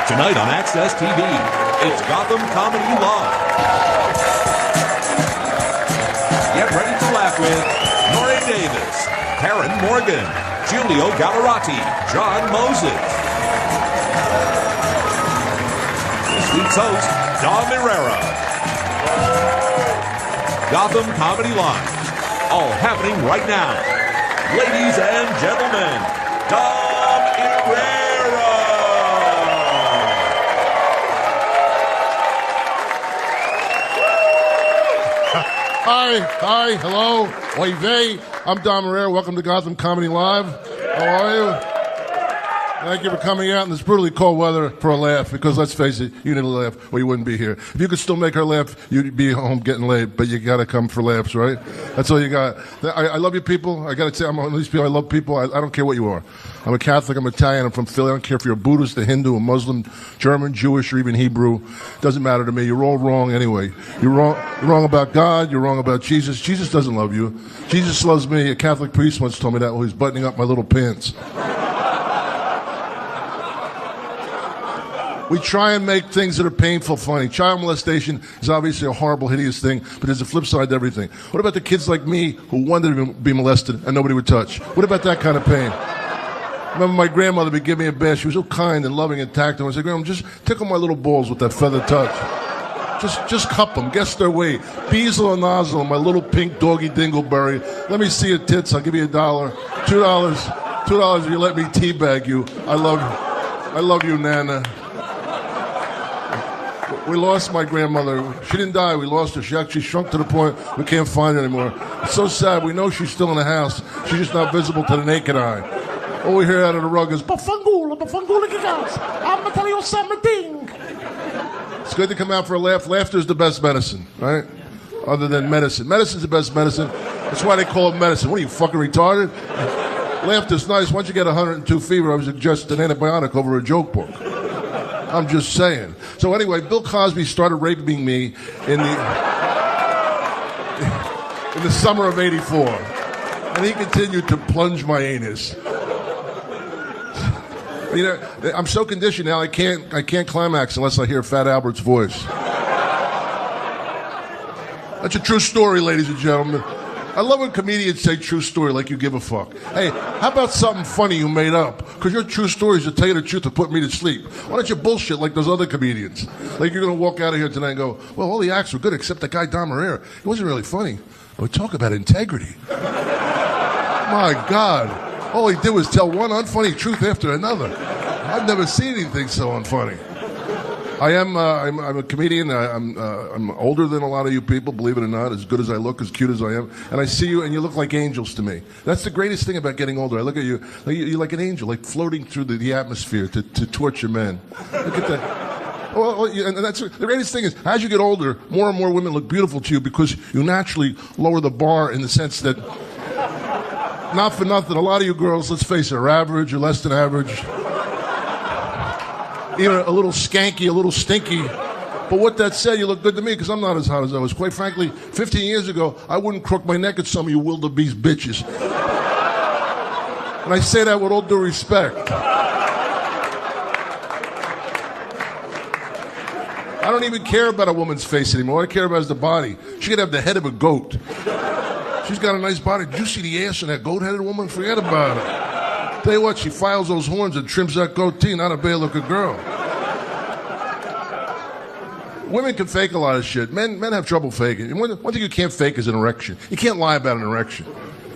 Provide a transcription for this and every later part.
Tonight on Access TV, it's Gotham Comedy Live. Get ready to laugh with Nore Davis, Karen Morgan, Giulio Gallarotti, John Moses. This week's host, Irrera. Gotham Comedy Live, all happening right now. Ladies and gentlemen, Irrera. Hi, hello, oy vey. I'm Irrera. Welcome to Gotham Comedy Live. How are you? Thank you for coming out in this brutally cold weather for a laugh, because let's face it, you need a laugh or you wouldn't be here. If you could still make her laugh, you'd be home getting laid, but you gotta come for laughs, right? That's all you got. I love you people. I gotta say, I'm one of these people. I love people. I don't care what you are. I'm a Catholic, I'm Italian, I'm from Philly. I don't care if you're a Buddhist, a Hindu, a Muslim, German, Jewish, or even Hebrew. Doesn't matter to me. You're all wrong anyway. You're wrong about God. You're wrong about Jesus. Jesus doesn't love you. Jesus loves me. A Catholic priest once told me that while he was buttoning up my little pants. We try and make things that are painful funny. Child molestation is obviously a horrible, hideous thing, but there's a flip side to everything. What about the kids like me who wanted to be molested and nobody would touch? What about that kind of pain? I remember my grandmother would give me a bath. She was so kind and loving and tactile. I said, Grandma, just tickle my little balls with that feather touch. Just cup them. Guess their weight. Beazle or nozzle, my little pink doggy dingleberry. Let me see your tits. I'll give you $1. $2 if you let me teabag you. I love you, Nana. We lost my grandmother. She didn't die. We lost her. She actually shrunk to the point we can't find her anymore. It's so sad. We know she's still in the house. She's just not visible to the naked eye. All we hear out of the rug is, Bafangula, gigas. I'm going to tell you something. It's good to come out for a laugh. Laughter is the best medicine, right? Other than medicine. Medicine's the best medicine. That's why they call it medicine. What are you, fucking retarded? Laughter's nice. Once you get 102 fever, I would suggest an antibiotic over a joke book. I'm just saying. So anyway, Bill Cosby started raping me in the summer of '84, and he continued to plunge my anus. You know, I'm so conditioned now. I can't climax unless I hear Fat Albert's voice. That's a true story, ladies and gentlemen. I love when comedians say true story like you give a fuck. Hey, how about something funny you made up? Because your true stories, to tell you the truth, to put me to sleep. Why don't you bullshit like those other comedians? Like you're going to walk out of here tonight and go, well, all the acts were good except that guy Irrera. He wasn't really funny. We talk about integrity. My God. All he did was tell one unfunny truth after another. I've never seen anything so unfunny. I'm a comedian. I'm older than a lot of you people, believe it or not, as good as I look, as cute as I am. And I see you, and you look like angels to me. That's the greatest thing about getting older. I look at you, you're like an angel, like floating through the atmosphere to torture men. Look at that. Well, and that's the greatest thing is, as you get older, more and more women look beautiful to you because you naturally lower the bar in the sense that, not for nothing, a lot of you girls, let's face it, are average or less than average. Even a little skanky, a little stinky. But with that said, you look good to me because I'm not as hot as I was. Quite frankly, 15 years ago, I wouldn't crook my neck at some of you wildebeest bitches. And I say that with all due respect. I don't even care about a woman's face anymore. What I care about is the body. She could have the head of a goat. She's got a nice body. Did you see the ass in that goat-headed woman? Forget about it. Tell you what, she files those horns and trims that goatee, not a bad-looking girl. Women can fake a lot of shit. Men have trouble faking. And one thing you can't fake is an erection. You can't lie about an erection.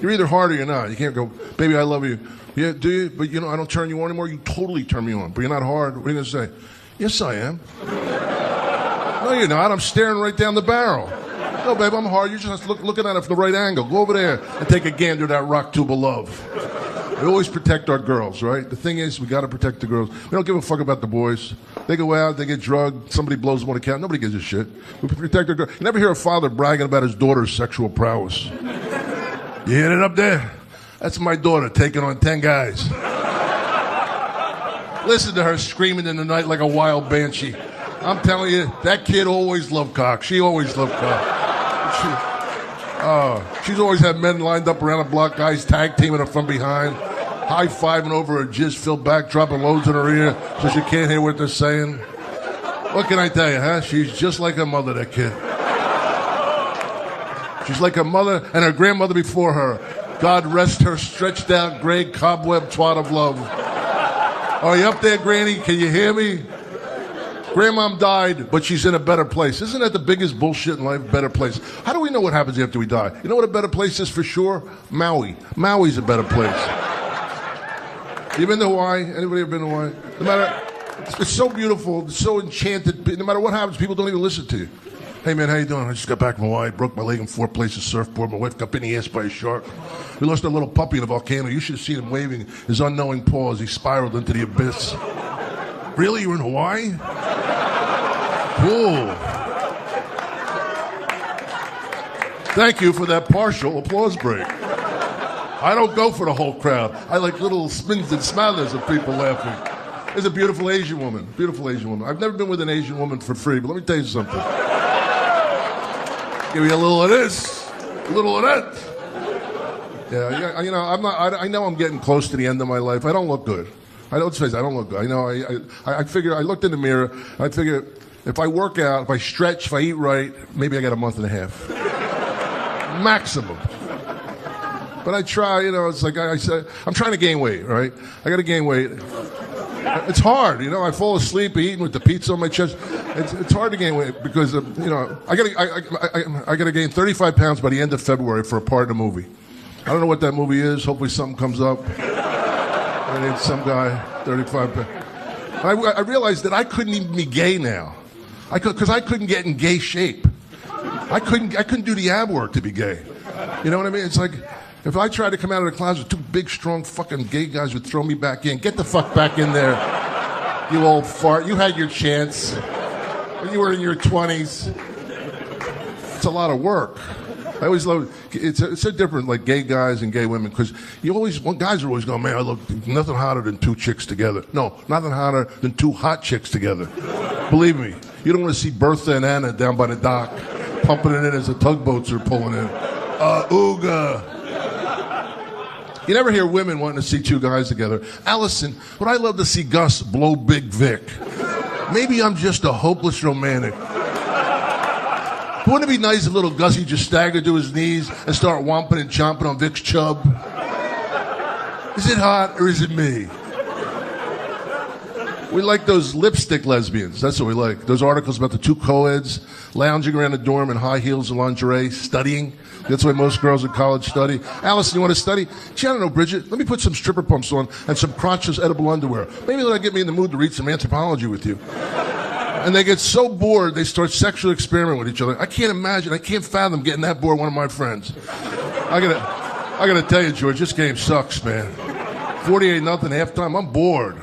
You're either hard or you're not. You can't go, baby, I love you. Yeah, do you? But, I don't turn you on anymore. You totally turn me on. But you're not hard. What are you going to say? Yes, I am. No, you're not. I'm staring right down the barrel. No, babe, I'm hard. You're just looking at it from the right angle. Go over there and take a gander at that rock tube of love. We always protect our girls, right? The thing is, we got to protect the girls. We don't give a fuck about the boys. They go out, they get drugged, somebody blows them on the count. Nobody gives a shit. We protect our girls. You never hear a father bragging about his daughter's sexual prowess. You hear it up there? That's my daughter taking on 10 guys. Listen to her screaming in the night like a wild banshee. I'm telling you, that kid always loved cock. She always loved cock. She's always had men lined up around the block, guys tag teaming her from behind. high-fiving over her jizz-filled back, dropping loads in her ear so she can't hear what they're saying. What can I tell you, huh? She's just like her mother, that kid. She's like her mother and her grandmother before her. God rest her stretched out gray cobweb twat of love. Are you up there, Granny? Can you hear me? Grandmom died, but she's in a better place. Isn't that the biggest bullshit in life? Better place. How do we know what happens after we die? You know what a better place is for sure? Maui. Maui's a better place. You been to Hawaii? Anybody ever been to Hawaii? No matter, it's so beautiful, it's so enchanted. No matter what happens, people don't even listen to you. Hey man, how you doing? I just got back from Hawaii, broke my leg in 4 places, surfboard. My wife got bit in the ass by a shark. We lost our little puppy in a volcano. You should have seen him waving his unknowing paw as he spiraled into the abyss. Really? You were in Hawaii? Cool. Thank you for that partial applause break. I don't go for the whole crowd. I like little spins and smatters of people laughing. There's a beautiful Asian woman. Beautiful Asian woman. I've never been with an Asian woman for free, but let me tell you something. Give me a little of this, a little of that. Yeah, you know, I know I'm getting close to the end of my life. I don't look good. Let's face it, I don't look good. I know. I figure. I looked in the mirror. I figure if I work out, if I stretch, if I eat right, maybe I got a month and a half, maximum. But I try. You know, it's like I said, I'm trying to gain weight. Right? I got to gain weight. It's hard, you know. I fall asleep eating with the pizza on my chest. It's hard to gain weight because you know I gotta gain 35 pounds by the end of February for a part in a movie. I don't know what that movie is. Hopefully something comes up. I need some guy 35 pounds. I realized that I couldn't even be gay now. Because I couldn't get in gay shape. I couldn't do the ab work to be gay. You know what I mean? It's like. If I tried to come out of the closet, 2 big, strong, fucking gay guys would throw me back in. Get the fuck back in there, you old fart. You had your chance when you were in your 20s. It's a lot of work. I always love it's so different, like gay guys and gay women, because guys are always going, man, I look nothing hotter than 2 chicks together. No, nothing hotter than 2 hot chicks together. Believe me, you don't want to see Bertha and Anna down by the dock, pumping it in as the tugboats are pulling in. Ooga. You never hear women wanting to see 2 guys together. Allison, would I love to see Gus blow Big Vic? Maybe I'm just a hopeless romantic. Wouldn't it be nice if little Gussie just staggered to his knees and start whomping and chomping on Vic's chub? Is it hot or is it me? We like those lipstick lesbians. That's what we like. Those articles about the 2 co-eds lounging around the dorm in high heels and lingerie, studying. That's why most girls in college study. Allison, you want to study? Gee, I don't know, Bridget. Let me put some stripper pumps on and some crotchless edible underwear. Maybe that'll get me in the mood to read some anthropology with you. And they get so bored, they start sexually experimenting with each other. I can't imagine, I can't fathom getting that bored with one of my friends. I gotta tell you, George, this game sucks, man. 48-0 halftime, I'm bored.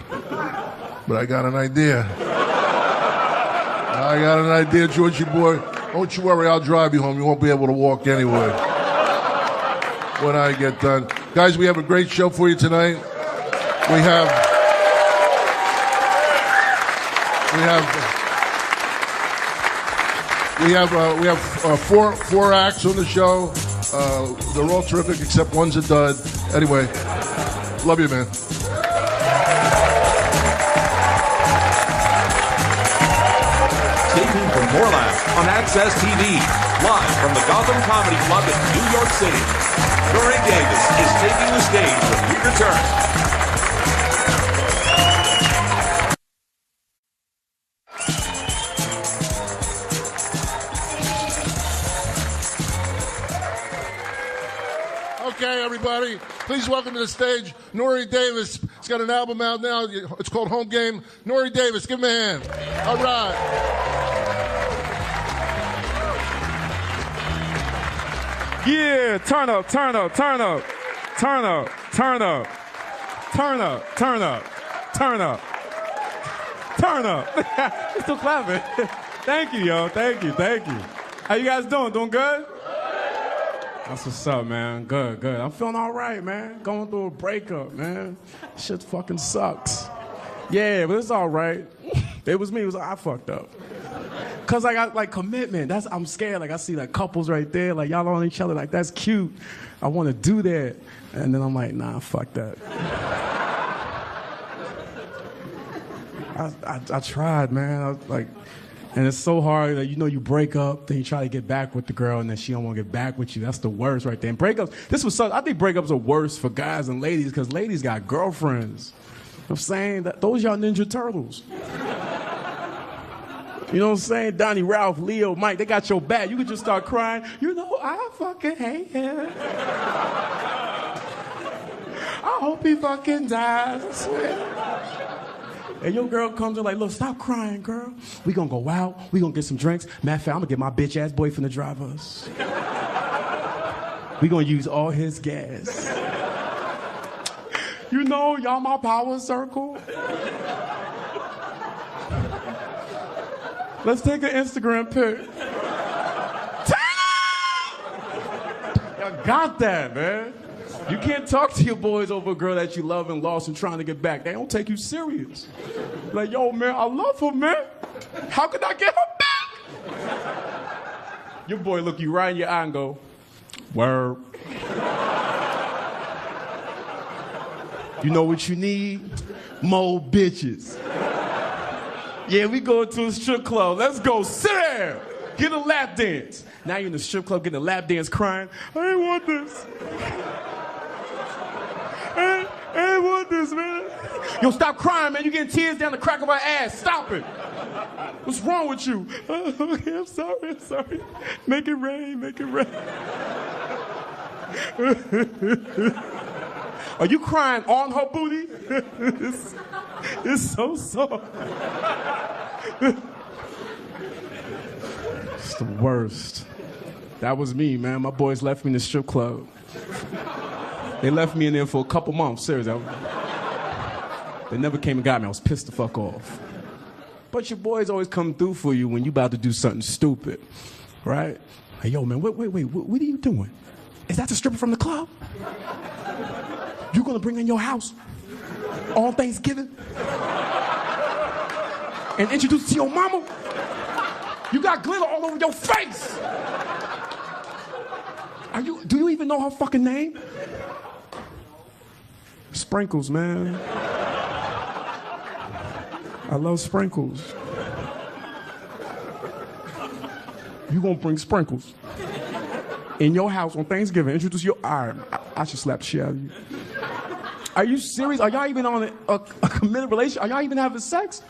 But I got an idea. Georgie boy. Don't you worry, I'll drive you home. You won't be able to walk anyway when I get done. Guys, we have a great show for you tonight. We have 4 acts on the show. They're all terrific, except one's a dud. Anyway, love you, man. Stay tuned for more laughs on Access TV, live from the Gotham Comedy Club in New York City. Nore Davis is taking the stage when we return. Okay, everybody, please welcome to the stage Nore Davis. He's got an album out now. It's called Home Game. Nore Davis, give him a hand. All right. Yeah, turn up, turn up, turn up, turn up, turn up, turn up, turn up, turn up, turn up. You're still clapping. Thank you, yo. Thank you, thank you. How you guys doing? Doing good? That's what's up, man. Good, good. I'm feeling all right, man. Going through a breakup, man. Shit fucking sucks. Yeah, but it's all right. It was me. It was I fucked up. Cause I got like commitment. I'm scared. Like I see like couples right there, like y'all on each other, like that's cute. I want to do that, and then I'm like, nah, fuck that. I tried, man. And it's so hard that you break up, then you try to get back with the girl, and then she don't want to get back with you. That's the worst right there. And breakups, I think breakups are worse for guys than ladies because ladies got girlfriends. I'm saying that those y'all Ninja Turtles. You know what I'm saying? Donnie, Ralph, Leo, Mike, they got your back. You could just start crying. I fucking hate him. I hope he fucking dies. I swear. And your girl comes in like, look, stop crying, girl. We gonna go out. We gonna get some drinks. Matter of fact, I'm gonna get my bitch-ass boyfriend to drive us. We gonna use all his gas. Y'all my power circle. Let's take an Instagram pic. Y'all got that, man. You can't talk to your boys over a girl that you love and lost and trying to get back. They don't take you serious. Like, yo, man, I love her, man. How could I get her back? Your boy look you right in your eye and go, word. You know what you need? More bitches. Yeah, we go to a strip club. Let's go. Sit there. Get a lap dance. Now you're in the strip club getting a lap dance crying. I ain't want this. I ain't want this, man. Yo, stop crying, man. You're getting tears down the crack of her ass. Stop it. What's wrong with you? Okay, I'm sorry. Make it rain. Are you crying on her booty? It's so soft. It's the worst. That was me, man. My boys left me in the strip club. They left me in there for a couple months, seriously. They never came and got me. I was pissed the fuck off. But your boys always come through for you when you about to do something stupid, right? Hey, yo, man, wait, what are you doing? Is that the stripper from the club? You gonna bring her in your house on Thanksgiving and introduce her to your mama? You got glitter all over your face. Do you even know her fucking name? Sprinkles, man. I love Sprinkles. You gonna bring Sprinkles in your house on Thanksgiving, introduce your... I should slap the shit out of you. Are you serious? Are y'all even on a committed relationship? Are y'all even having sex?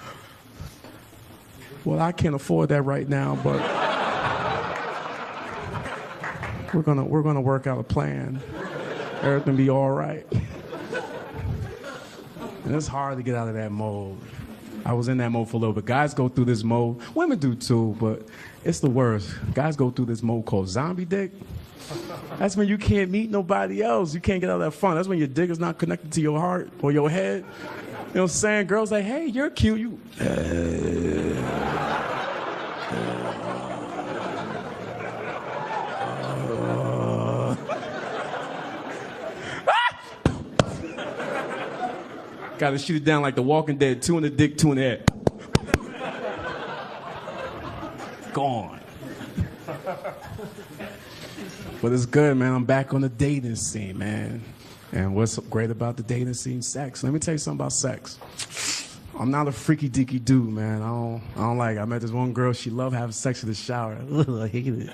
Well, I can't afford that right now, but we're gonna work out a plan. Everything be all right. And it's hard to get out of that mode. I was in that mode for a little bit. Guys go through this mode. Women do too, but it's the worst. Guys go through this mode called zombie dick. That's when you can't meet nobody else. You can't get out of that fun. That's when your dick is not connected to your heart or your head. You know what I'm saying? Girls like, hey, you're cute. You. Gotta shoot it down like The Walking Dead. 2 in the dick, 2 in the head. Gone. But it's good, man. I'm back on the dating scene, man. And what's great about the dating scene? Sex. Let me tell you something about sex. I'm not a freaky deaky dude, man. I don't like it. I met this one girl. She loved having sex in the shower. Ugh, I hate it.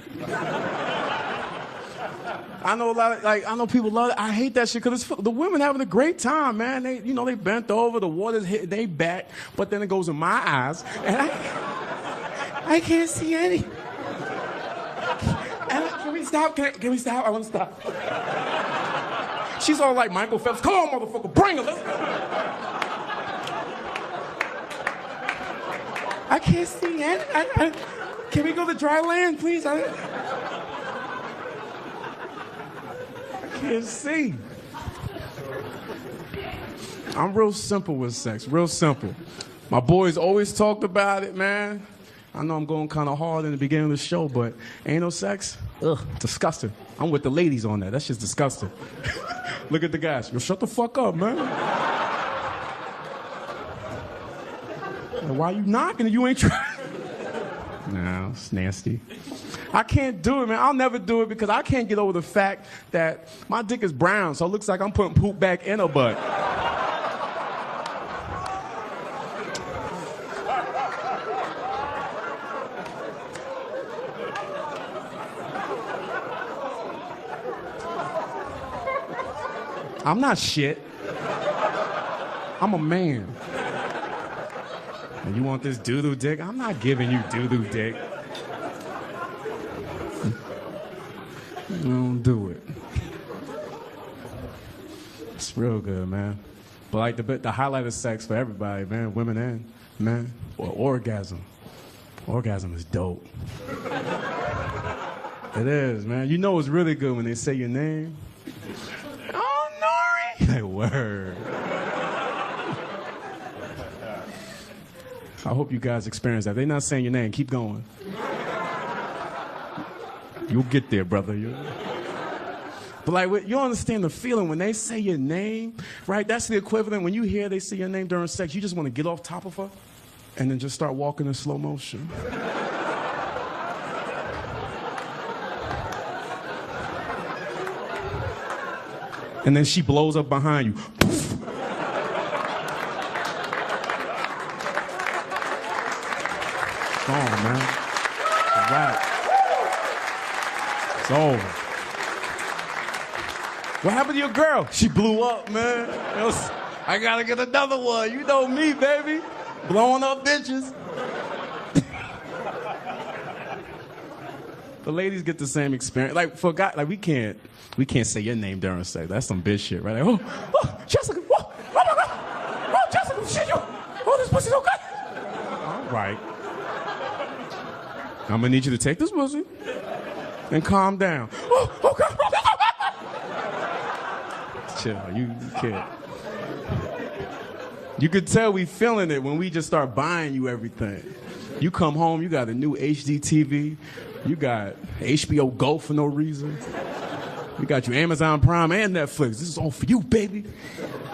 I know I know people love it. I hate that shit because the women having a great time, man. They bent over, the water's hitting their back, but then it goes in my eyes, and I can't see any. Can we stop? Can we stop? I want to stop. She's all like Michael Phelps. Come on, motherfucker, bring her. I can't see any. Can we go to dry land, please? I can't see. I'm real simple with sex, real simple. My boys always talked about it, man. I know I'm going kind of hard in the beginning of the show, but ain't no sex? Ugh, disgusting. I'm with the ladies on that. That's just disgusting. Look at the guys. Yo, shut the fuck up, man. Why you knocking and you ain't trying? No, it's nasty. I can't do it, man. I'll never do it because I can't get over the fact that my dick is brown, so it looks like I'm putting poop back in her butt. I'm not shit. I'm a man. And you want this doo-doo dick? I'm not giving you doo-doo dick. Don't do it. It's real good, man. But like the highlight of sex for everybody, man, women and men, or orgasm. Orgasm is dope. It is, man. You know it's really good when they say your name. Oh, Nore! Like, word. I hope you guys experience that. They're not saying your name. Keep going. You'll get there, brother. But like, you understand the feeling when they say your name, right? That's the equivalent. When you hear they say your name during sex, you just want to get off top of her and then just start walking in slow motion. And then she blows up behind you. Come on, man. It's a wrap. It's over. What happened to your girl? She blew up, man. I gotta get another one. You know me, baby. Blowing up bitches. The ladies get the same experience. Like, for guys, like, we can't say your name during sex. That's some bitch shit, right? Like, oh, Jessica, oh my God. Oh, Jessica, shit, this pussy's okay. All right. I'm gonna need you to take this pussy and calm down. Oh, okay. Chill, you can't. You could tell we feeling it when we just start buying you everything. You come home, you got a new HD TV, you got HBO Go for no reason. You got your Amazon Prime and Netflix. This is all for you, baby.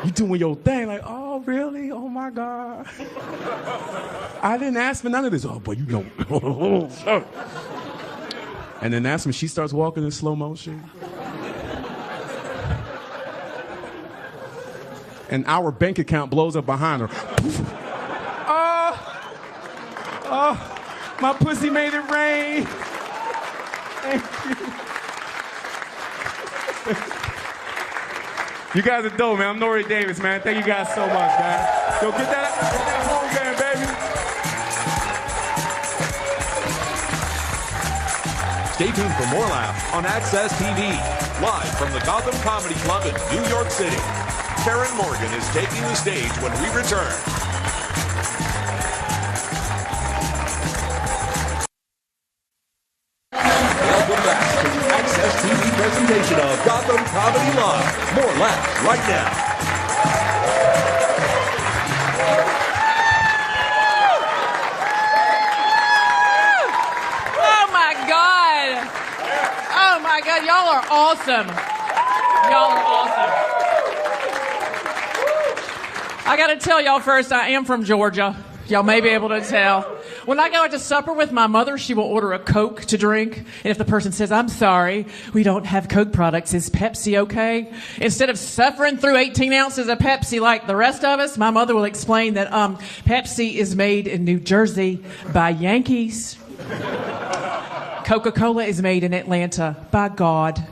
You doing your thing like, oh, really? Oh, my God. I didn't ask for none of this. Oh, boy, you know. And then that's when she starts walking in slow motion. And our bank account blows up behind her. Oh, my pussy made it rain. Thank you. You guys are dope, man. I'm Nore Davis, man. Thank you guys so much, man. Yo, get that home game, baby. Stay tuned for more laughs on Access TV. Live from the Gotham Comedy Club in New York City. Karen Morgan is taking the stage when we return. Welcome back to the Access TV presentation of Gotham Comedy Live. More laughs right now. Oh my God, y'all are awesome. Y'all are awesome. I gotta tell y'all first, I am from Georgia. Y'all may be able to tell. When I go out to supper with my mother, she will order a Coke to drink. And if the person says, I'm sorry, we don't have Coke products, is Pepsi okay? Instead of suffering through 18 ounces of Pepsi like the rest of us, my mother will explain that Pepsi is made in New Jersey by Yankees. Coca-Cola is made in Atlanta by God.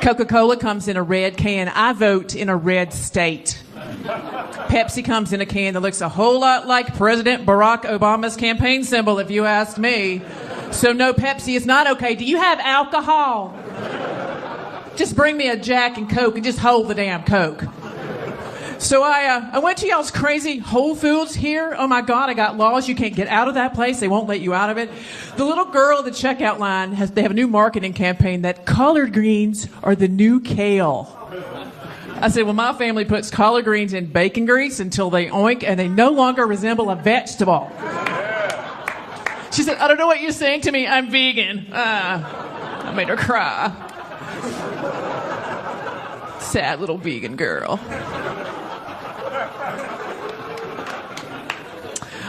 Coca-Cola comes in a red can. I vote in a red state. Pepsi comes in a can that looks a whole lot like President Barack Obama's campaign symbol, if you asked me. So no, Pepsi is not okay. Do you have alcohol? Just bring me a Jack and Coke and just hold the damn Coke. So I went to y'all's crazy Whole Foods here. Oh my God, I got laws. You can't get out of that place. They won't let you out of it. The little girl at the checkout line, they have a new marketing campaign that collard greens are the new kale. I said, well, my family puts collard greens in bacon grease until they oink and they no longer resemble a vegetable. She said, I don't know what you're saying to me. I'm vegan. I made her cry. Sad little vegan girl.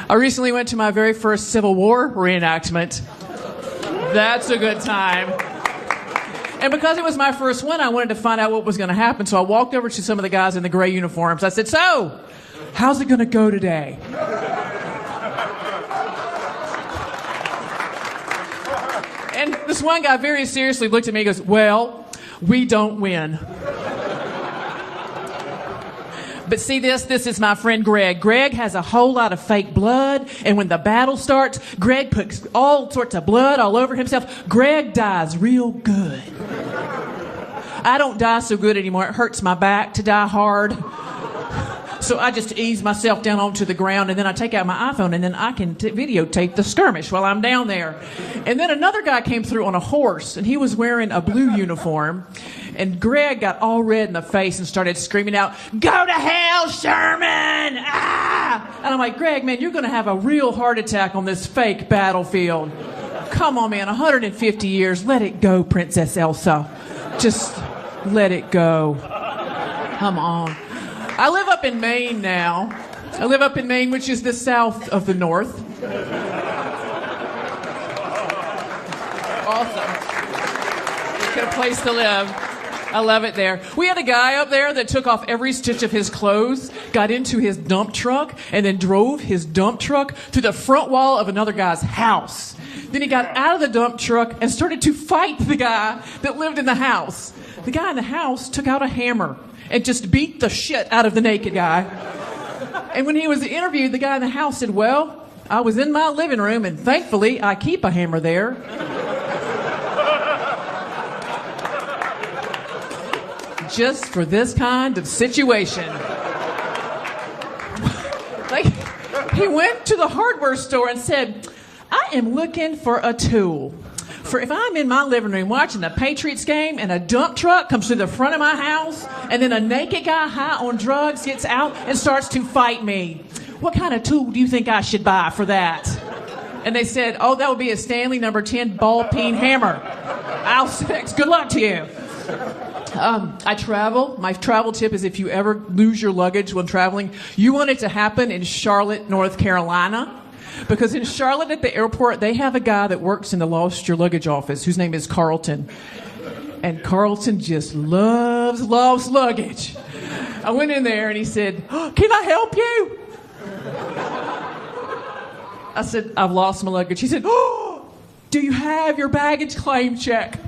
I recently went to my very first Civil War reenactment. That's a good time. And because it was my first one, I wanted to find out what was going to happen. So I walked over to some of the guys in the gray uniforms. I said, so, how's it going to go today? And this one guy very seriously looked at me and goes, well, we don't win. But see this? This is my friend Greg. Greg has a whole lot of fake blood, and when the battle starts, Greg puts all sorts of blood all over himself. Greg dies real good. I don't die so good anymore. It hurts my back to die hard. So I just ease myself down onto the ground, and then I take out my iPhone, and then I can videotape the skirmish while I'm down there. And then another guy came through on a horse, and he was wearing a blue uniform. And Greg got all red in the face and started screaming out, "Go to hell, Sherman!" Ah! And I'm like, Greg, man, you're going to have a real heart attack on this fake battlefield. Come on, man, 150 years. Let it go, Princess Elsa. Just let it go. Come on. I live up in Maine now. I live up in Maine, which is the south of the north. Awesome. Good place to live. I love it there. We had a guy up there that took off every stitch of his clothes, got into his dump truck, and then drove his dump truck through the front wall of another guy's house. Then he got out of the dump truck and started to fight the guy that lived in the house. The guy in the house took out a hammer and just beat the shit out of the naked guy. And when he was interviewed, the guy in the house said, "Well, I was in my living room, and thankfully I keep a hammer there." Just for this kind of situation. Like, he went to the hardware store and said, "I am looking for a tool. For if I'm in my living room watching the Patriots game and a dump truck comes through the front of my house and then a naked guy high on drugs gets out and starts to fight me, what kind of tool do you think I should buy for that?" And they said, "Oh, that would be a Stanley No. 10 ball-peen hammer. I'll fix. Good luck to you." I travel. My travel tip is if you ever lose your luggage when traveling, you want it to happen in Charlotte, North Carolina. Because in Charlotte at the airport, they have a guy that works in the lost your luggage office whose name is Carlton. And Carlton just loves lost luggage. I went in there and he said, "Oh, can I help you?" I said, "I've lost my luggage." He said, "Oh, do you have your baggage claim check?"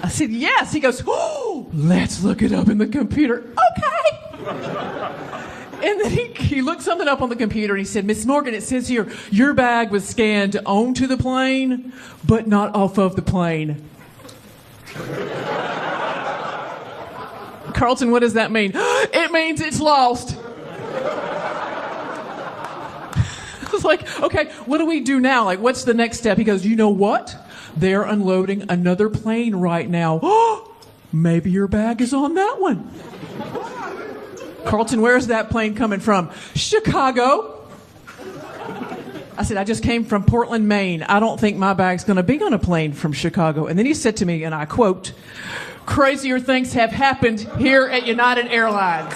I said, "Yes." He goes, "Oh, let's look it up in the computer." Okay. And then he looked something up on the computer and he said, "Miss Morgan, it says here, your bag was scanned onto the plane, but not off of the plane." Carlton, what does that mean? "It means it's lost." I was like, "Okay, what do we do now? Like, what's the next step?" He goes, "You know what? They're unloading another plane right now." "Oh, maybe your bag is on that one." "Carlton, where's that plane coming from?" "Chicago." I said, "I just came from Portland, Maine. I don't think my bag's going to be on a plane from Chicago." And then he said to me, and I quote, "Crazier things have happened here at United Airlines."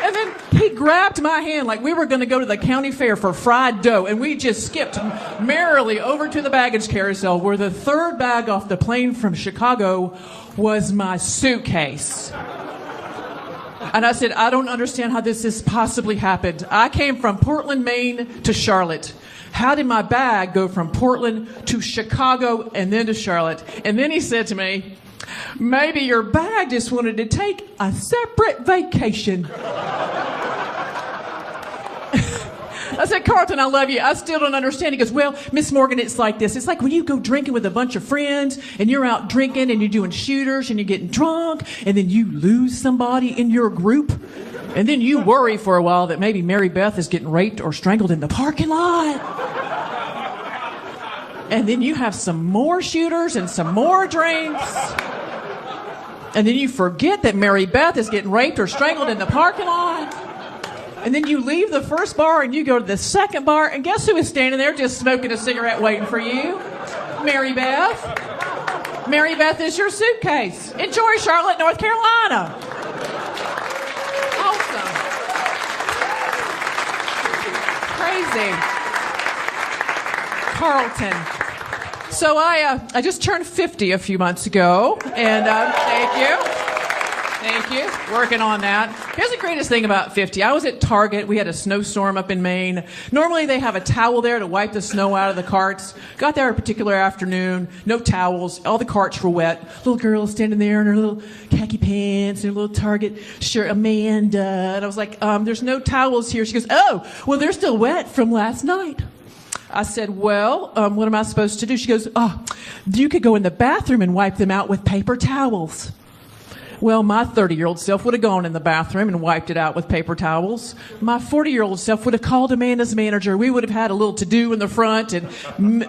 And then he grabbed my hand like we were going to go to the county fair for fried dough, and we just skipped merrily over to the baggage carousel where the third bag off the plane from Chicago was my suitcase. And I said, "I don't understand how this has possibly happened. I came from Portland, Maine to Charlotte. How did my bag go from Portland to Chicago and then to Charlotte?" And then he said to me, "Maybe your bag just wanted to take a separate vacation." I said, "Carlton, I love you. I still don't understand." He goes, "Well, Miss Morgan, it's like this. It's like when you go drinking with a bunch of friends and you're out drinking and you're doing shooters and you're getting drunk and then you lose somebody in your group and then you worry for a while that maybe Mary Beth is getting raped or strangled in the parking lot. And then you have some more shooters and some more drinks. And then you forget that Mary Beth is getting raped or strangled in the parking lot. And then you leave the first bar and you go to the second bar, and guess who is standing there just smoking a cigarette waiting for you? Mary Beth. Mary Beth is your suitcase. Enjoy Charlotte, North Carolina." Awesome. Crazy. Carlton. So I just turned 50 a few months ago, and thank you. Thank you. Working on that. Here's the greatest thing about 50. I was at Target. We had a snowstorm up in Maine. Normally they have a towel there to wipe the snow out of the carts. Got there a particular afternoon. No towels. All the carts were wet. Little girl standing there in her little khaki pants and her little Target shirt. Amanda. And I was like, there's no towels here. She goes, oh, well, they're still wet from last night. I said, well, what am I supposed to do? She goes, oh, you could go in the bathroom and wipe them out with paper towels. Well, my 30-year-old self would have gone in the bathroom and wiped it out with paper towels. My 40-year-old self would have called Amanda's manager. We would have had a little to-do in the front, and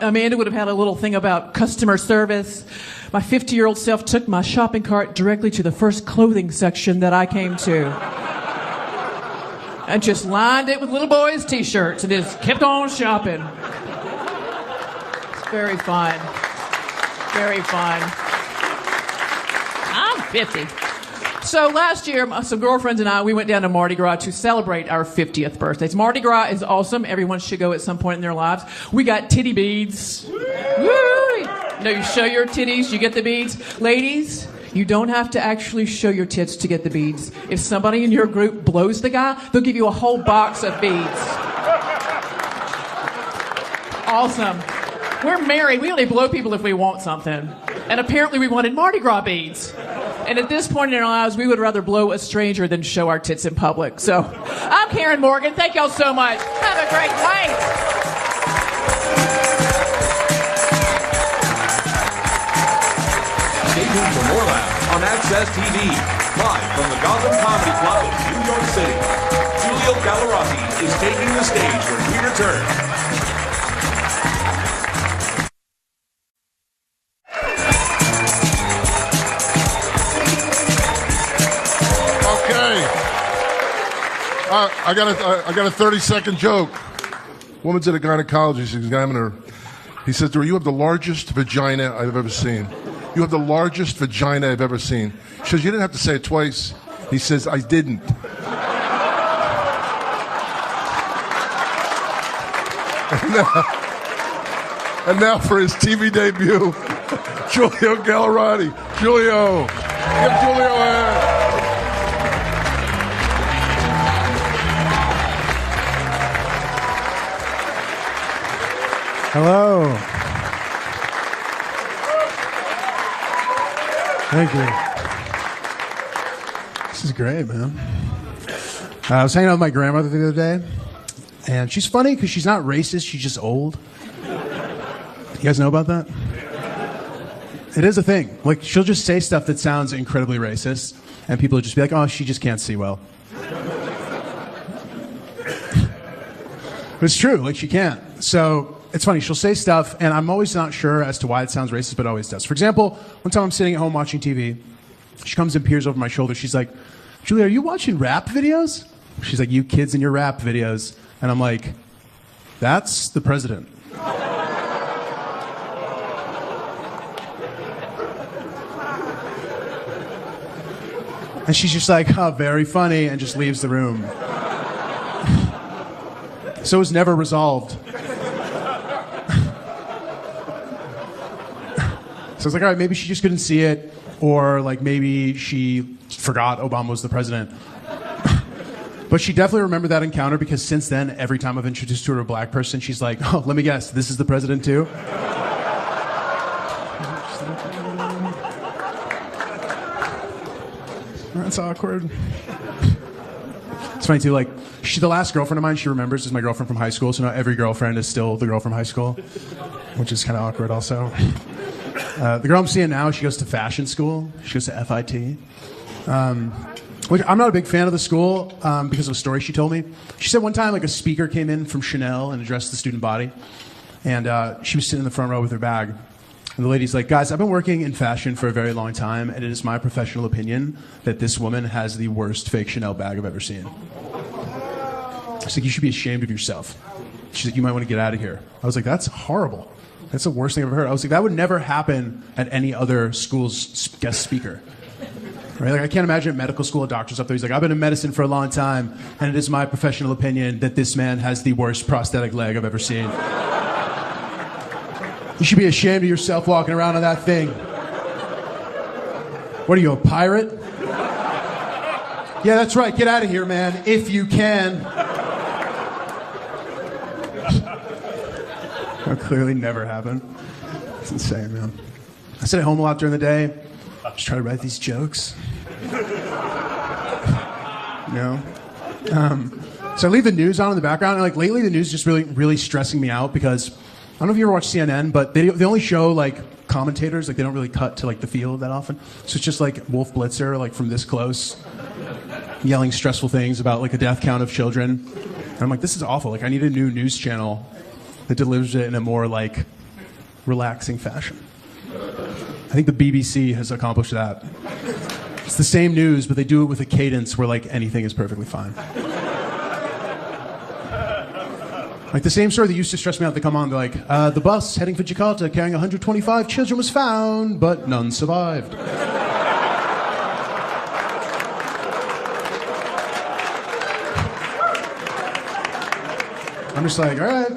Amanda would have had a little thing about customer service. My 50-year-old self took my shopping cart directly to the first clothing section that I came to. And just lined it with little boys' T-shirts and just kept on shopping. It's very fun. Very fun. I'm 50. So last year, some girlfriends and I, we went down to Mardi Gras to celebrate our 50th birthdays. Mardi Gras is awesome. Everyone should go at some point in their lives. We got titty beads. Woo! No, you show your titties, you get the beads. Ladies, you don't have to actually show your tits to get the beads. If somebody in your group blows the guy, they'll give you a whole box of beads. Awesome. We're married. We only blow people if we want something. And apparently we wanted Mardi Gras beads. And at this point in our lives, we would rather blow a stranger than show our tits in public. So I'm Karen Morgan. Thank y'all so much. Have a great night. Stay tuned for more laughs on Access TV. Live from the Gotham Comedy Club in New York City. Giulio Gallarotti is taking the stage when we return. I got a 30-second joke. Woman's at a gynecologist. He's examining her. He says to her, you have the largest vagina I've ever seen. You have the largest vagina I've ever seen. She says, you didn't have to say it twice. He says, I didn't. And now for his TV debut, Giulio Gallarotti. Giulio. Give Giulio a hand. Hello. Thank you. This is great, man. I was hanging out with my grandmother the other day, and she's funny because she's not racist, she's just old. You guys know about that? It is a thing. Like, she'll just say stuff that sounds incredibly racist, and people will just be like, oh, she just can't see well. But it's true, like, she can't. So it's funny, she'll say stuff, and I'm always not sure as to why it sounds racist, but it always does. For example, one time I'm sitting at home watching TV. She comes and peers over my shoulder. She's like, Julie, are you watching rap videos? She's like, you kids and your rap videos. And I'm like, that's the president. And she's just like, oh, very funny, and just leaves the room. So it was never resolved. So I was like, all right, maybe she just couldn't see it, or like maybe she forgot Obama was the president. But she definitely remembered that encounter because since then, every time I've introduced her to a black person, she's like, oh, let me guess, this is the president too? That's awkward. It's funny too, like, the last girlfriend of mine she remembers is my girlfriend from high school, so now every girlfriend is still the girl from high school, which is kind of awkward also. The girl I'm seeing now, she goes to fashion school. She goes to FIT. Which I'm not a big fan of the school because of a story she told me. She said one time like a speaker came in from Chanel and addressed the student body. And she was sitting in the front row with her bag. And the lady's like, guys, I've been working in fashion for a very long time, and it is my professional opinion that this woman has the worst fake Chanel bag I've ever seen. She's like, you should be ashamed of yourself. She's like, you might want to get out of here. I was like, that's horrible. That's the worst thing I've ever heard. I was like, that would never happen at any other school's guest speaker. Right? Like, I can't imagine at medical school a doctor's up there. He's like, I've been in medicine for a long time, and it is my professional opinion that this man has the worst prosthetic leg I've ever seen. You should be ashamed of yourself walking around on that thing. What are you, a pirate? Yeah, that's right. Get out of here, man, if you can. That clearly never happened. It's insane, man. I sit at home a lot during the day. Just try to write these jokes. You know? So I leave the news on in the background, and like lately the news is just really stressing me out because I don't know if you ever watch CNN, but they only show like commentators, like they don't really cut to like the field that often. So it's just like Wolf Blitzer, like from this close, yelling stressful things about like a death count of children. And I'm like, this is awful. Like I need a new news channel that delivers it in a more like relaxing fashion. I think the BBC has accomplished that. It's the same news, but they do it with a cadence where like anything is perfectly fine. Like the same story that used to stress me out, they come on, they're like, the bus heading for Jakarta carrying 125 children was found, but none survived. I'm just like, all right.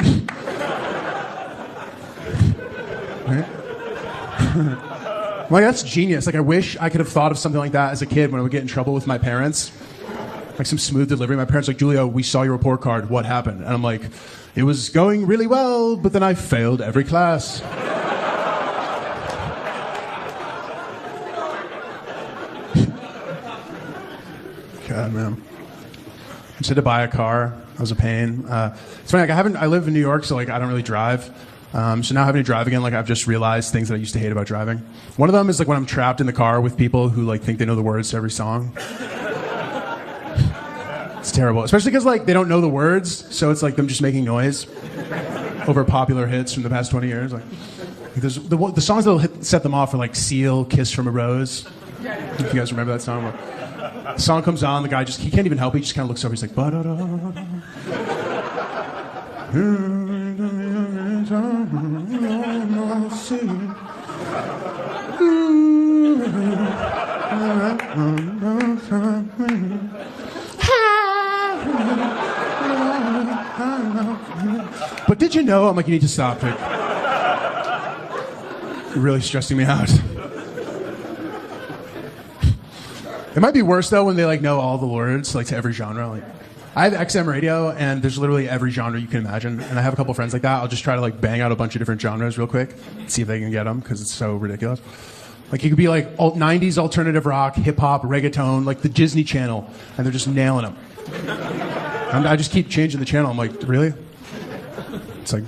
Like, that's genius. Like, I wish I could have thought of something like that as a kid when I would get in trouble with my parents. Like some smooth delivery. My parents like, Giulio, we saw your report card. What happened? And I'm like, it was going really well, but then I failed every class. God, man. I just had to buy a car. That was a pain. It's funny, like I live in New York, so like I don't really drive. So now having to drive again, like I've just realized things that I used to hate about driving. One of them is like when I'm trapped in the car with people who like think they know the words to every song. It's terrible, especially because like they don't know the words, so it's like them just making noise over popular hits from the past 20 years. Like there's the songs that'll set them off are like Seal, Kiss from a Rose. If you guys remember that song. Where the song comes on, the guy he can't even help it. He just kind of looks over. He's like, ba-da-da-da. But did you know? I'm like, you need to stop it. You're really stressing me out. It might be worse though when they like know all the words like to every genre. Like, I have XM radio and there's literally every genre you can imagine, and I have a couple friends like that. I'll just try to like bang out a bunch of different genres real quick, see if they can get them because it's so ridiculous. Like you could be like 90s alternative rock, hip hop, reggaeton, like the Disney Channel, and they're just nailing them. And I just keep changing the channel. I'm like, really? It's like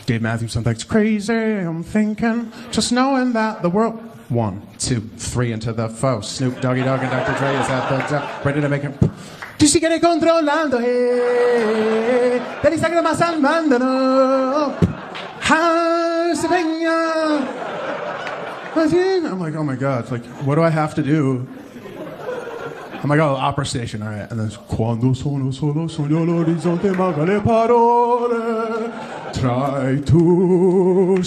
Dave Matthews something. It's crazy. I'm thinking, just knowing that the world. 1, 2, 3 into the foe. Snoop Doggy Dogg and Dr. Dre is at the top, ready to make him. Tú sigues controlando, hey. Te dice que más armando, no. Se venga. I'm like, oh my God. It's like, what do I have to do? I'm like, oh, opera station, all right. And then, Quando sono solo sogno l'orizzonte manca le parole. Try to.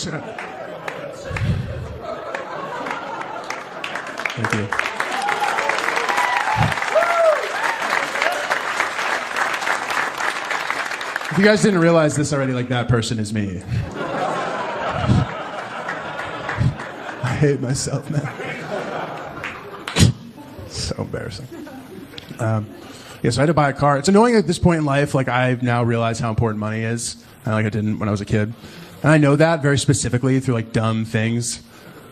Thank you. If you guys didn't realize this already, like that person is me. I hate myself, man. So embarrassing. So I had to buy a car. It's annoying at this point in life. Like I've now realized how important money is, and like I didn't when I was a kid. And I know that very specifically through like dumb things.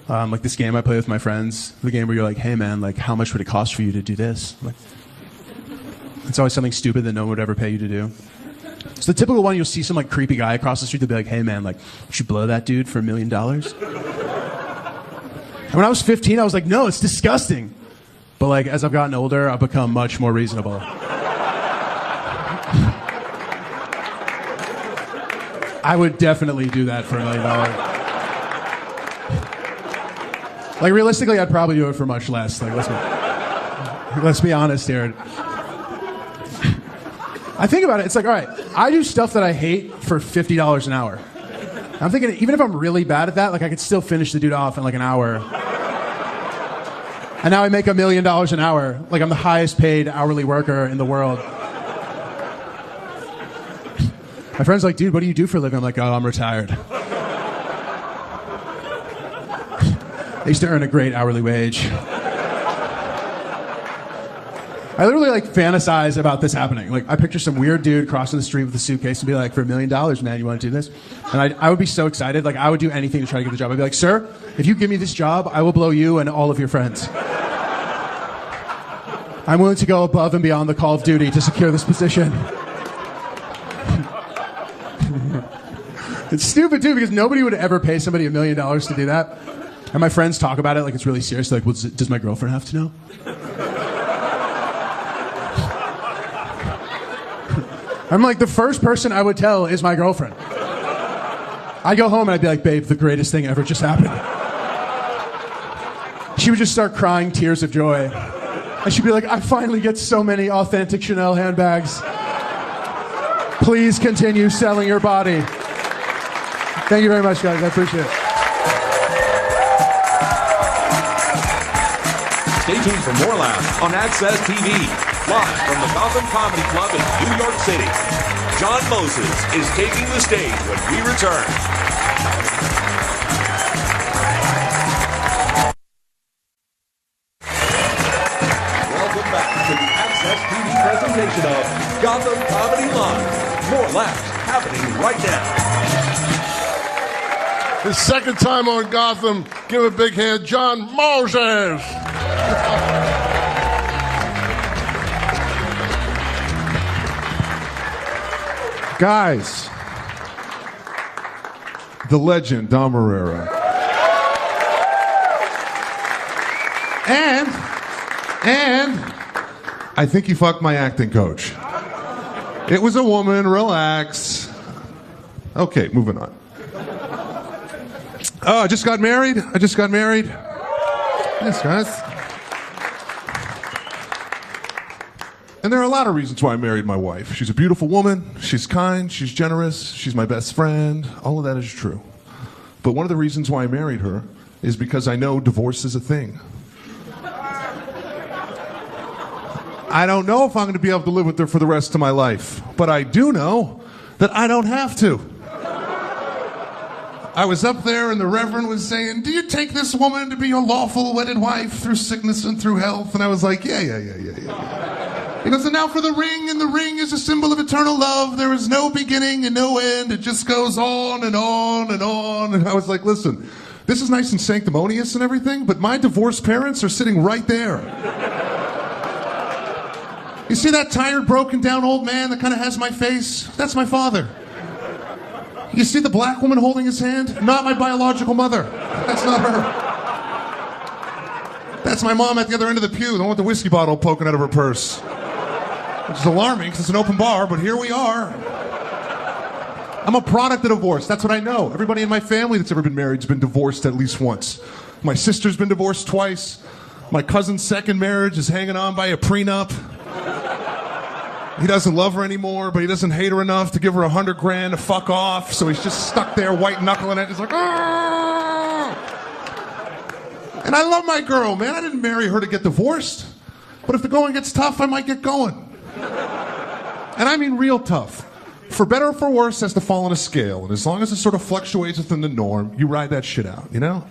Like this game I play with my friends, the game where you're like, hey man, like how much would it cost for you to do this? Like, it's always something stupid that no one would ever pay you to do. It's the typical one. You'll see some like creepy guy across the street. They'll be like, hey man, like would you blow that dude for $1 million? And when I was 15, I was like, no, it's disgusting. But like as I've gotten older, I've become much more reasonable. I would definitely do that for $1 million. Like realistically, I'd probably do it for much less. Like let's be honest here. I think about it. It's like, all right, I do stuff that I hate for $50 an hour. I'm thinking even if I'm really bad at that, like I could still finish the dude off in like an hour. And now I make $1 million an hour. Like I'm the highest paid hourly worker in the world. My friend's like, dude, what do you do for a living? I'm like, oh, I'm retired. I used to earn a great hourly wage. I literally like fantasize about this happening. Like I picture some weird dude crossing the street with a suitcase and be like, for $1 million, man, you want to do this? And I would be so excited. Like I would do anything to try to get the job. I'd be like, sir, if you give me this job, I will blow you and all of your friends. I'm willing to go above and beyond the call of duty to secure this position. It's stupid too because nobody would ever pay somebody $1 million to do that. And my friends talk about it like it's really serious. Like, well, does my girlfriend have to know? I'm like, the first person I would tell is my girlfriend. I'd go home and I'd be like, babe, the greatest thing ever just happened. She would just start crying tears of joy. And she'd be like, I finally get so many authentic Chanel handbags. Please continue selling your body. Thank you very much, guys. I appreciate it. Stay tuned for more laughs on Access TV. Live from the Gotham Comedy Club in New York City. John Moses is taking the stage when we return. Welcome back to the Access TV presentation of Gotham Comedy Live. More laughs happening right now. His second time on Gotham. Give a big hand, John Moses. Guys, the legend, Dom Irrera. And I think you fucked my acting coach. It was a woman, relax. Okay, moving on. Oh, I just got married. Yes, guys. And there are a lot of reasons why I married my wife. She's a beautiful woman, she's kind, she's generous, she's my best friend. All of that is true. But one of the reasons why I married her is because I know divorce is a thing. I don't know if I'm going to be able to live with her for the rest of my life, but I do know that I don't have to. I was up there and the Reverend was saying, do you take this woman to be your lawful wedded wife through sickness and through health? And I was like, yeah. He goes, and now for the ring, and the ring is a symbol of eternal love. There is no beginning and no end. It just goes on and on and on. And I was like, listen, this is nice and sanctimonious and everything, but my divorced parents are sitting right there. You see that tired, broken down old man that kind of has my face? That's my father. You see the black woman holding his hand? Not my biological mother. That's not her. That's my mom at the other end of the pew, the one with the whiskey bottle poking out of her purse. Which is alarming because it's an open bar, but here we are. I'm a product of divorce. That's what I know. Everybody in my family that's ever been married has been divorced at least once. My sister's been divorced twice. My cousin's second marriage is hanging on by a prenup. He doesn't love her anymore, but he doesn't hate her enough to give her $100,000 to fuck off. So he's just stuck there, white knuckling it. He's like, ah! And I love my girl, man. I didn't marry her to get divorced. But if the going gets tough, I might get going. And I mean real tough. For better or for worse, has to fall on a scale. And as long as it sort of fluctuates within the norm, you ride that shit out, you know?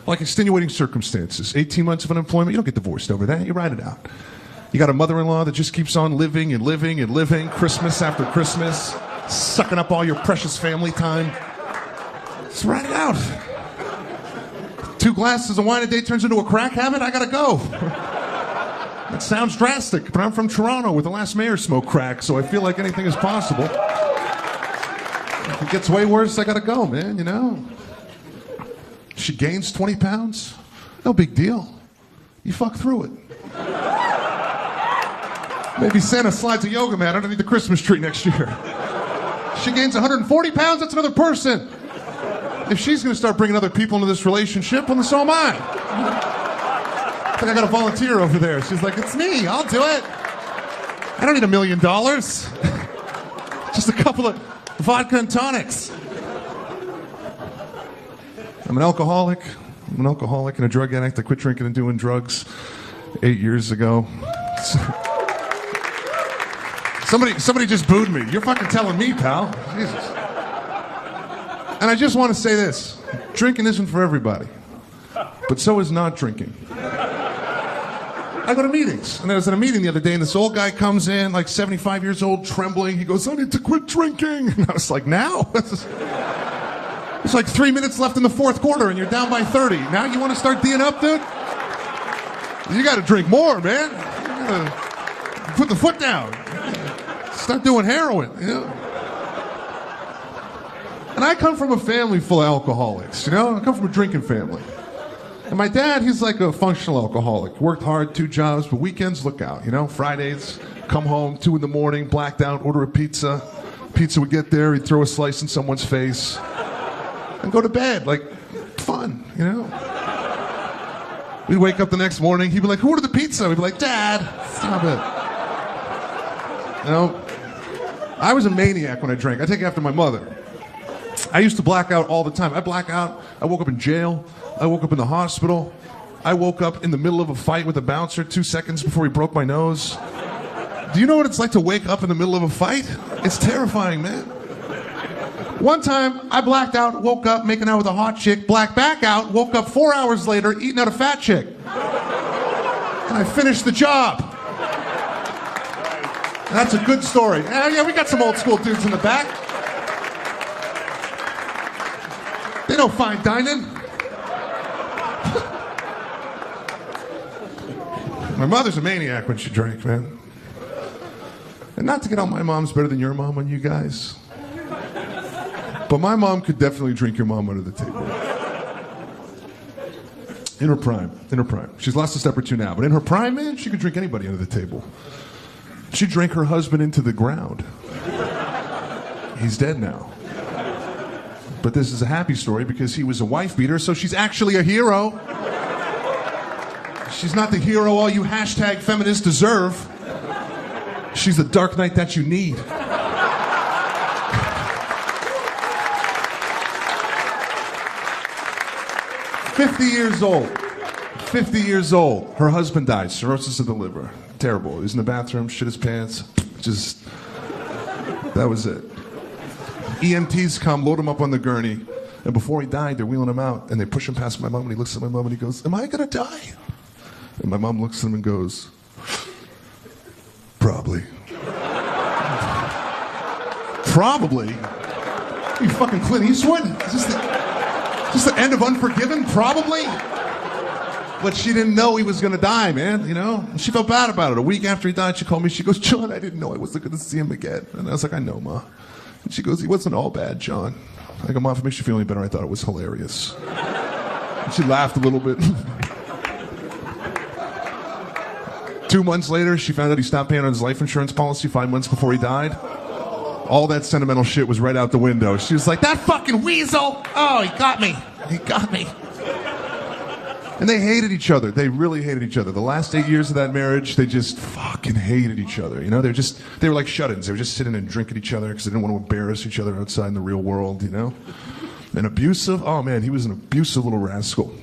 Like extenuating circumstances. 18 months of unemployment, you don't get divorced over that. You ride it out. You got a mother-in-law that just keeps on living and living and living, Christmas after Christmas, sucking up all your precious family time. Just ride it out. 2 glasses of wine a day turns into a crack habit, I gotta go. That sounds drastic, but I'm from Toronto where the last mayor smoked crack, so I feel like anything is possible. If it gets way worse, I gotta go, man, you know? She gains 20 pounds, no big deal. You fuck through it. Maybe Santa slides a yoga mat underneath the Christmas tree next year. She gains 140 pounds, that's another person. If she's going to start bringing other people into this relationship, well, then so am I. I think I got a volunteer over there. She's like, it's me, I'll do it. I don't need $1 million. Just a couple of vodka and tonics. I'm an alcoholic. I'm an alcoholic and a drug addict. I quit drinking and doing drugs 8 years ago. Somebody just booed me. You're fucking telling me, pal. Jesus. And I just want to say this. Drinking isn't for everybody. But so is not drinking. I go to meetings. And I was at a meeting the other day, and this old guy comes in, like 75 years old, trembling. He goes, I need to quit drinking. And I was like, now? It's like 3 minutes left in the fourth quarter, and you're down by 30. Now you want to start D'ing up, dude? You got to drink more, man. You got to put the foot down. Start doing heroin, you know? And I come from a family full of alcoholics, you know? I come from a drinking family. And my dad, he's like a functional alcoholic. Worked hard, 2 jobs, but weekends, look out, you know? Fridays, come home, 2 in the morning, blacked out, order a pizza. Pizza would get there, he'd throw a slice in someone's face. And go to bed, like, fun, you know? We'd wake up the next morning, he'd be like, who ordered the pizza? We'd be like, Dad, stop it. You know, I was a maniac when I drank. I take after my mother. I used to black out all the time. I black out, I woke up in jail, I woke up in the hospital, I woke up in the middle of a fight with a bouncer 2 seconds before he broke my nose. Do you know what it's like to wake up in the middle of a fight? It's terrifying, man. One time, I blacked out, woke up making out with a hot chick, blacked back out, woke up 4 hours later eating out a fat chick. And I finished the job. That's a good story. Yeah, we got some old school dudes in the back. They know fine dining. My mother's a maniac when she drank, man. And not to get on my mom's better than your mom on you guys. But my mom could definitely drink your mom under the table. In her prime. She's lost a step or 2 now, but in her prime, man, she could drink anybody under the table. She drank her husband into the ground. He's dead now. But this is a happy story because he was a wife beater, so she's actually a hero. She's not the hero all you hashtag feminists deserve. She's the dark knight that you need. 50 years old. 50 years old. Her husband died. Cirrhosis of the liver. Terrible. He was in the bathroom, shit his pants. Just, that was it. EMTs come, load him up on the gurney. And before he died, they're wheeling him out. And they push him past my mom, and he looks at my mom, and he goes, am I going to die? And my mom looks at him and goes, probably. Probably? You fucking Clint Eastwood? Is this the end of Unforgiven? Probably? But she didn't know he was going to die, man, you know? And she felt bad about it. A week after he died, she called me. She goes, John, I didn't know I wasn't going to see him again. And I was like, I know, Ma. And she goes, he wasn't all bad, John. I go, Ma, if it makes you feel any better, I thought it was hilarious. And she laughed a little bit. 2 months later, she found out he stopped paying on his life insurance policy 5 months before he died. All that sentimental shit was right out the window. She was like, that fucking weasel! Oh, he got me. He got me. And they hated each other. They really hated each other. The last 8 years of that marriage, they just fucking hated each other. You know, they were like shut-ins. They were just sitting and drinking each other because they didn't want to embarrass each other outside in the real world, you know? And abusive? Oh, man, he was an abusive little rascal.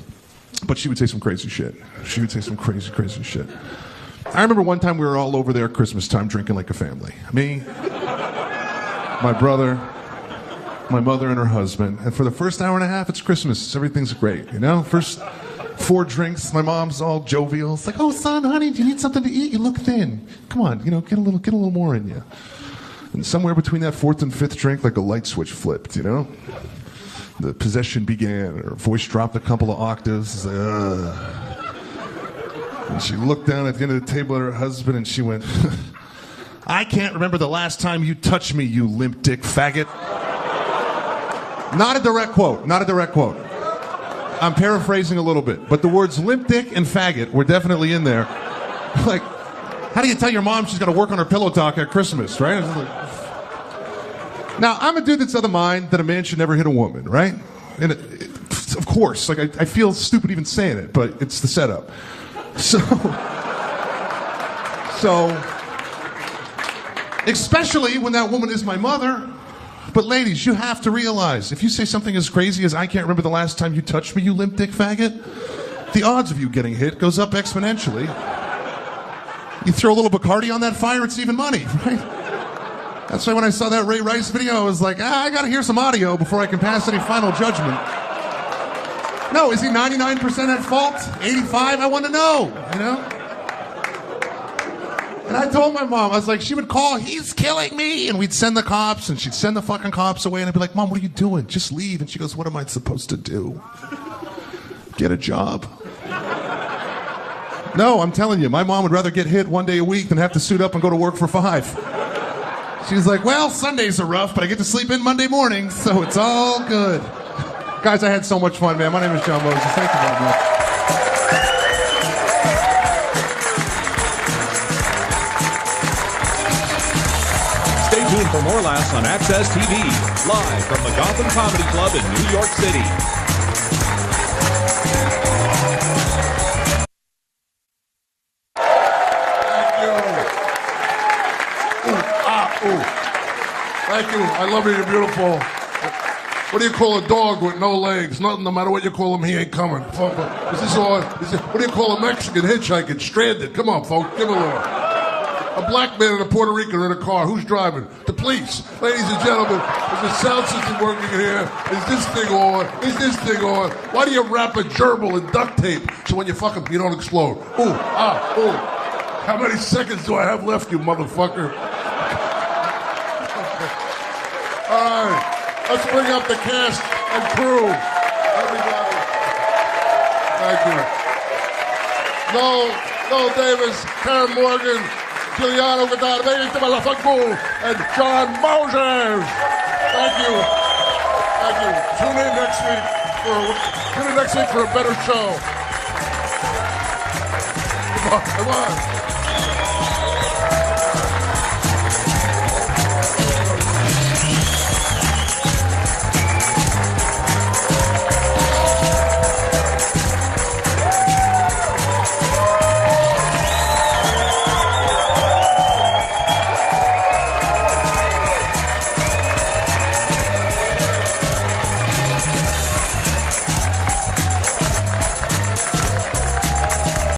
But she would say some crazy shit. She would say some crazy, crazy shit. I remember one time we were all over there at Christmas time drinking like a family. Me, my brother, my mother, and her husband. And for the first hour and a half, it's Christmas. Everything's great, you know? First 4 drinks, my mom's all jovial. It's like, oh, son, honey, do you need something to eat? You look thin. Come on, you know, get a little more in you. And somewhere between that 4th and 5th drink, like a light switch flipped, you know? The possession began. Her voice dropped a couple of octaves. And she looked down at the end of the table at her husband and she went, I can't remember the last time you touched me, you limp dick faggot. Not a direct quote. I'm paraphrasing a little bit, but the words limp dick and faggot were definitely in there. Like, how do you tell your mom she's got to work on her pillow talk at Christmas, right? Now, I'm a dude that's of the mind that a man should never hit a woman, right? And of course, like I feel stupid even saying it, but it's the setup. So, especially when that woman is my mother. But ladies, you have to realize, if you say something as crazy as I can't remember the last time you touched me, you limp dick faggot, the odds of you getting hit goes up exponentially. You throw a little Bacardi on that fire, it's even money, right? That's why when I saw that Ray Rice video, I was like, I gotta hear some audio before I can pass any final judgment. No, is he 99% at fault? 85? I want to know, you know? And I told my mom, I was like, she would call, he's killing me. And we'd send the cops, and she'd send the fucking cops away. And I'd be like, Mom, what are you doing? Just leave. And she goes, what am I supposed to do? Get a job. No, I'm telling you, my mom would rather get hit one day a week than have to suit up and go to work for 5. She's like, well, Sundays are rough, but I get to sleep in Monday mornings, so it's all good. Guys, I had so much fun, man. My name is John Moses. Thank you very much. Stay tuned for more laughs on Access TV, live from the Gotham Comedy Club in New York City. Thank you. I love you. You're beautiful. What do you call a dog with no legs? Nothing. No matter what you call him, he ain't coming. Is this all? What do you call a Mexican hitchhiking? Stranded. Come on, folks. Give it a look. A black man and a Puerto Rican are in a car. Who's driving? The police. Ladies and gentlemen, is the sound system working here? Is this thing on? Is this thing on? Why do you wrap a gerbil in duct tape so when you fuck him, you don't explode? Ooh, ooh. How many seconds do I have left, you motherfucker? All right, let's bring up the cast and crew. Everybody. Thank you. Nore Davis, Karen Morgan, Giulio Gallarotti, and John Moses. Thank you. Thank you. Tune in next week for a better show. Come on.